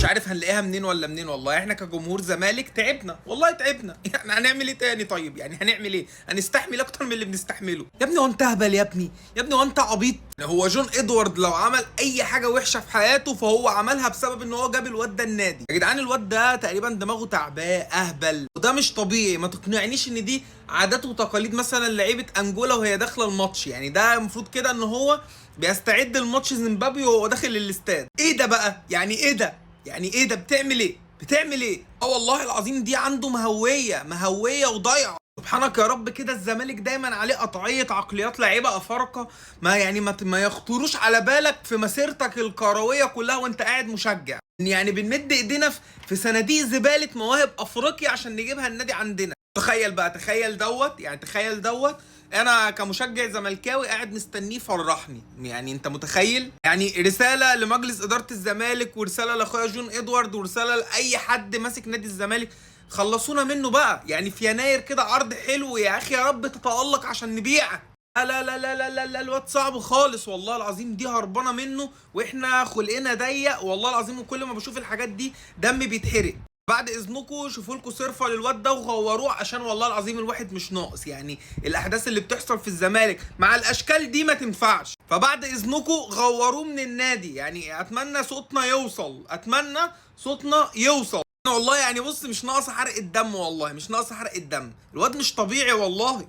مش عارف هنلاقيها منين ولا منين. والله احنا كجمهور زمالك تعبنا، والله تعبنا. يعني هنعمل ايه تاني؟ طيب يعني هنعمل ايه؟ هنستحمل اكتر من اللي بنستحمله. يا ابني هو انت هبل يا ابني، يا ابني هو انت عبيط؟ هو جون ادوارد لو عمل اي حاجه وحشه في حياته فهو عملها بسبب ان هو جاب الواد ده النادي. يا جدعان الواد ده تقريبا دماغه تعباه اهبل، وده مش طبيعي. ما تقنعنيش ان دي عادات وتقاليد مثلا لعيبه انجولا وهي داخله الماتش. يعني ده المفروض كده ان هو بيستعد لماتش زيمبابوي وهو داخل الاستاد. ايه ده بقى؟ يعني ايه ده؟ يعني ايه ده؟ بتعمل ايه؟ بتعمل ايه؟ والله العظيم دي عنده مهويه وضايعه. سبحانك يا رب كده الزمالك دايما عليه قطعيه عقليات لعيبه افارقه ما يعني ما يخطروش على بالك في مسيرتك الكرويه كلها وانت قاعد مشجع. يعني بنمد ايدينا في صناديق زباله مواهب افريقيا عشان نجيبها النادي عندنا. تخيل بقى، تخيل دوت، يعني تخيل دوت انا كمشجع زملكاوي قاعد مستنيه يفرحني. يعني انت متخيل؟ يعني رساله لمجلس اداره الزمالك، ورساله لاخويا جون ادوارد، ورساله لاي حد ماسك نادي الزمالك، خلصونا منه بقى. يعني في يناير كده عرض حلو يا اخي، يا رب تتالق عشان نبيعك. لا لا لا لا لا لا، الواد صعب خالص والله العظيم، دي هربانه منه واحنا خلقنا ضيق والله العظيم. وكل ما بشوف الحاجات دي دمي بيتحرق. بعد اذنكم شوفوا لكم صرفه للواد ده وغوروه، عشان والله العظيم الواحد مش ناقص. يعني الاحداث اللي بتحصل في الزمالك مع الاشكال دي ما تنفعش. فبعد اذنكم غوروه من النادي. يعني اتمنى صوتنا يوصل، اتمنى صوتنا يوصل والله. يعني بص مش ناقصه حرق الدم، والله مش ناقصه حرق الدم. الواد مش طبيعي والله.